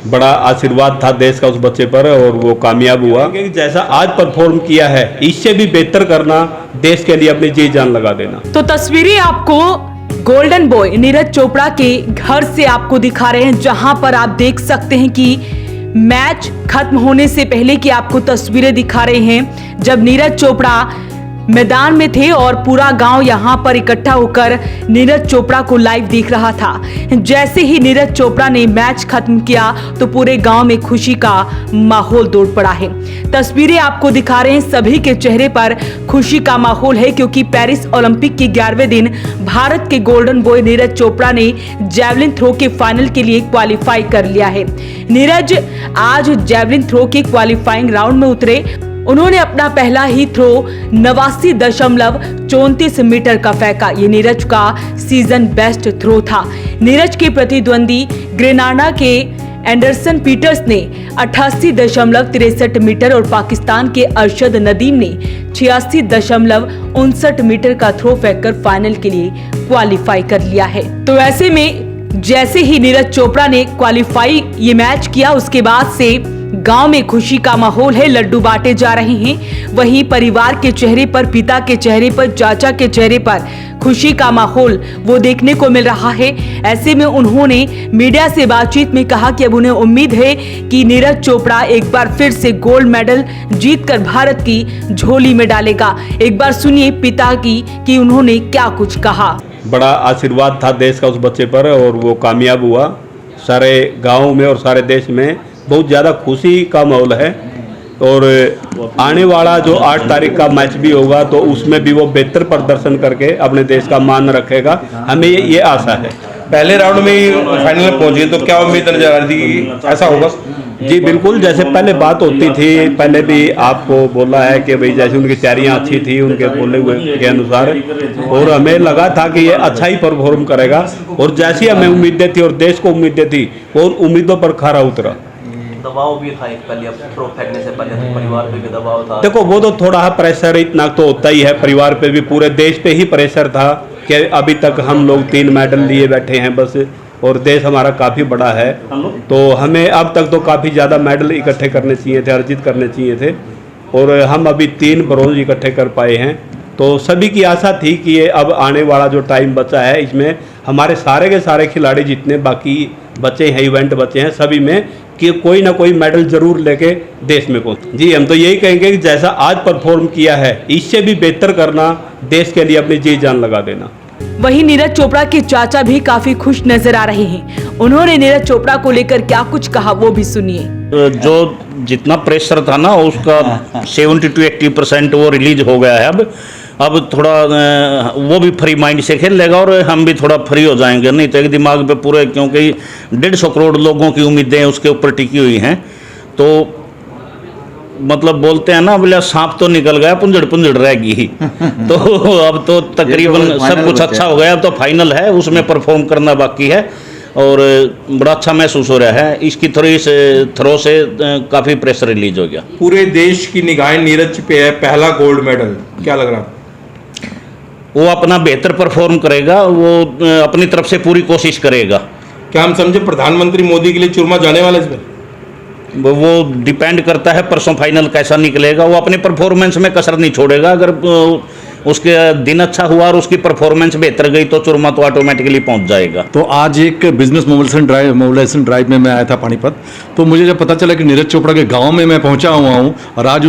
बड़ा आशीर्वाद था देश का उस बच्चे पर और वो कामयाब हुआ। जैसा आज परफॉर्म किया है इससे भी बेहतर करना, देश के लिए अपनी जी जान लगा देना। तो तस्वीरें आपको गोल्डन बॉय नीरज चोपड़ा के घर से आपको दिखा रहे हैं, जहां पर आप देख सकते हैं कि मैच खत्म होने से पहले की आपको तस्वीरें दिखा रहे हैं जब नीरज चोपड़ा मैदान में थे और पूरा गांव यहां पर इकट्ठा होकर नीरज चोपड़ा को लाइव देख रहा था। जैसे ही नीरज चोपड़ा ने मैच खत्म किया तो पूरे गांव में खुशी का माहौल दौड़ पड़ा है। तस्वीरें आपको दिखा रहे हैं, सभी के चेहरे पर खुशी का माहौल है क्योंकि पेरिस ओलंपिक के 11वें दिन भारत के गोल्डन बॉय नीरज चोपड़ा ने जैवलिन थ्रो के फाइनल के लिए क्वालिफाई कर लिया है। नीरज आज जैवलिन थ्रो के क्वालिफाइंग राउंड में उतरे। उन्होंने अपना पहला ही थ्रो 89.34 मीटर का फेंका। ये नीरज का सीजन बेस्ट थ्रो था। नीरज के प्रतिद्वंदी ग्रेनाडा के एंडरसन पीटर्स ने 88.63 मीटर और पाकिस्तान के अरशद नदीम ने 86.59 मीटर का थ्रो फेंककर फाइनल के लिए क्वालिफाई कर लिया है। तो ऐसे में जैसे ही नीरज चोपड़ा ने क्वालिफाई ये मैच किया उसके बाद से गांव में खुशी का माहौल है, लड्डू बांटे जा रहे हैं। वहीं परिवार के चेहरे पर, पिता के चेहरे पर, चाचा के चेहरे पर खुशी का माहौल वो देखने को मिल रहा है। ऐसे में उन्होंने मीडिया से बातचीत में कहा कि अब उन्हें उम्मीद है कि नीरज चोपड़ा एक बार फिर से गोल्ड मेडल जीतकर भारत की झोली में डालेगा। एक बार सुनिए पिता की कि उन्होंने क्या कुछ कहा। बड़ा आशीर्वाद था देश का उस बच्चे पर और वो कामयाब हुआ। सारे गाँव में और सारे देश में बहुत ज़्यादा खुशी का माहौल है और आने वाला जो 8 तारीख का मैच भी होगा तो उसमें भी वो बेहतर प्रदर्शन करके अपने देश का मान रखेगा, हमें ये आशा है। पहले राउंड में ही फाइनल में पहुंचे तो क्या उम्मीद नजर आ रही थी कि ऐसा होगा? जी बिल्कुल, जैसे पहले बात होती थी, पहले भी आपको बोला है कि भाई जैसे उनकी तैयारियां अच्छी थी उनके बोले हुए के अनुसार, और हमें लगा था कि ये अच्छा ही परफॉर्म करेगा और जैसी हमें उम्मीदें थी और देश को उम्मीदें थी और उम्मीदों पर खरा उतरा। दबाव भी था एक पहले, अब थ्रो फेंकने से पहले तो परिवार पे भी दबाव था। देखो वो तो थोड़ा प्रेशर इतना तो होता ही है, परिवार पे भी, पूरे देश पे ही प्रेशर था कि अभी तक हम लोग 3 मेडल लिए बैठे हैं बस, और देश हमारा काफ़ी बड़ा है तो हमें अब तक तो काफ़ी ज़्यादा मेडल इकट्ठे करने चाहिए थे, अर्जित करने चाहिए थे, और हम अभी 3 ब्रोंज इकट्ठे कर पाए हैं। तो सभी की आशा थी कि ये अब आने वाला जो टाइम बचा है इसमें हमारे सारे के सारे खिलाड़ी जितने बाकी बचे हैं, इवेंट बचे हैं, सभी में कि कोई ना कोई मेडल जरूर लेके देश में पहुंचे। जी हम तो यही कहेंगे कि जैसा आज परफॉर्म किया है इससे भी बेहतर करना, देश के लिए अपनी जी जान लगा देना। वहीं नीरज चोपड़ा के चाचा भी काफी खुश नजर आ रहे हैं। उन्होंने नीरज चोपड़ा को लेकर क्या कुछ कहा वो भी सुनिए। जो जितना प्रेशर था ना उसका 70 to 80% वो रिलीज हो गया है। अब थोड़ा वो भी फ्री माइंड से खेल लेगा और हम भी थोड़ा फ्री हो जाएंगे। नहीं तो एक दिमाग पे पूरे, क्योंकि 150 करोड़ लोगों की उम्मीदें उसके ऊपर टिकी हुई हैं। तो मतलब बोलते हैं ना, बोले सांप तो निकल गया, पुंजड़ पुंजड़ रहेगी। तो अब तो तकरीबन सब कुछ अच्छा हो गया। अब तो फाइनल है, उसमें परफॉर्म करना बाकी है और बड़ा अच्छा महसूस हो रहा है। इसकी थ्रो से काफ़ी प्रेशर रिलीज हो गया। पूरे देश की निगाहें नीरज पे है, पहला गोल्ड मेडल, क्या लग रहा है? वो अपना बेहतर परफॉर्म करेगा, वो अपनी तरफ से पूरी कोशिश करेगा। क्या हम समझे प्रधानमंत्री मोदी के लिए चुरमा जाने वाला इसमें? वो डिपेंड करता है परसों फाइनल कैसा निकलेगा। वो अपने परफॉर्मेंस में कसर नहीं छोड़ेगा। अगर उसके दिन अच्छा हुआ और उसकी परफॉर्मेंस बेहतर गई तो चुरमा तो ऑटोमेटिकली पहुंच जाएगा। तो आज एक बिजनेस मोबिलाइजेशन ड्राइव में मैं आया था पानीपत, तो मुझे जब पता चला कि नीरज चोपड़ा के गांव में मैं पहुंचा हुआ हूं और आज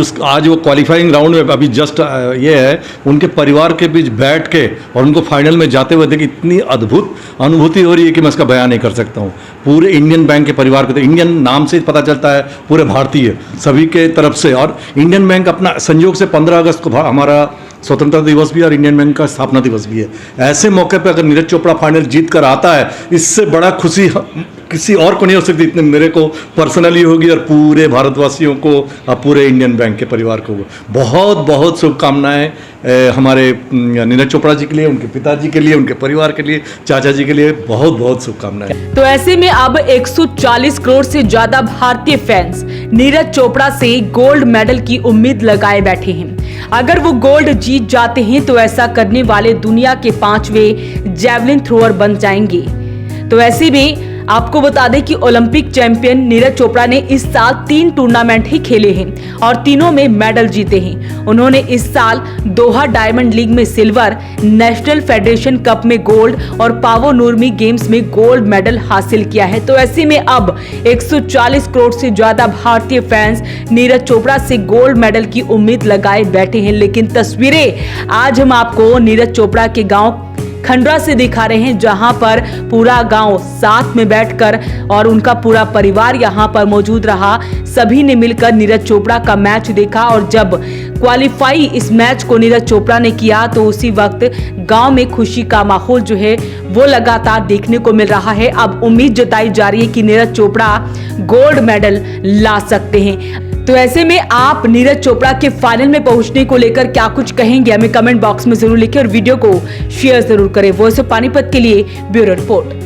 वो क्वालिफाइंग राउंड में अभी जस्ट ये है, उनके परिवार के बीच बैठ के और उनको फाइनल में जाते हुए देखिए, इतनी अद्भुत अनुभूति हो रही है कि मैं इसका बयान नहीं कर सकता हूँ। पूरे इंडियन बैंक के परिवार को, तो इंडियन नाम से पता चलता है, पूरे भारतीय सभी के तरफ से। और इंडियन बैंक अपना संयोग से 15 अगस्त को हमारा स्वतंत्रता दिवस भी है और इंडियन बैंक का स्थापना दिवस भी है। ऐसे मौके पे अगर नीरज चोपड़ा फाइनल जीत कर आता है, इससे बड़ा खुशी किसी और को नहीं हो सकती। इतने मेरे को पर्सनली होगी और पूरे भारतवासियों को और पूरे इंडियन बैंक के परिवार को बहुत बहुत शुभकामनाएं हमारे नीरज चोपड़ा जी के लिए, उनके पिताजी के लिए, उनके परिवार के लिए, चाचा जी के लिए बहुत बहुत शुभकामनाएं। तो ऐसे में अब 140 करोड़ से ज्यादा भारतीय फैंस नीरज चोपड़ा से गोल्ड मेडल की उम्मीद लगाए बैठे हैं। अगर वो गोल्ड जीत जाते हैं तो ऐसा करने वाले दुनिया के 5वें जैवलिन थ्रोअर बन जाएंगे। तो ऐसे में आपको बता दें कि ओलंपिक चैंपियन नीरज चोपड़ा ने इस साल 3 टूर्नामेंट ही खेले हैं और तीनों में मेडल जीते हैं। उन्होंने इस साल दोहा डायमंड लीग में सिल्वर, नेशनल फेडरेशन कप में गोल्ड और पावो नूरमी गेम्स में गोल्ड मेडल हासिल किया है। तो ऐसे में अब 140 करोड़ से ज्यादा भारतीय फैंस नीरज चोपड़ा से गोल्ड मेडल की उम्मीद लगाए बैठे हैं। लेकिन तस्वीरें आज हम आपको नीरज चोपड़ा के गांव खंडवा से दिखा रहे हैं, जहां पर पूरा गांव साथ में बैठकर और उनका पूरा परिवार यहां पर मौजूद रहा। सभी ने मिलकर नीरज चोपड़ा का मैच देखा और जब क्वालिफाई इस मैच को नीरज चोपड़ा ने किया तो उसी वक्त गांव में खुशी का माहौल जो है वो लगातार देखने को मिल रहा है। अब उम्मीद जताई जा रही है कि नीरज चोपड़ा गोल्ड मेडल ला सकते हैं। तो ऐसे में आप नीरज चोपड़ा के फाइनल में पहुंचने को लेकर क्या कुछ कहेंगे, हमें कमेंट बॉक्स में जरूर लिखें और वीडियो को शेयर जरूर करें। वॉइस ऑफ पानीपत के लिए ब्यूरो रिपोर्ट।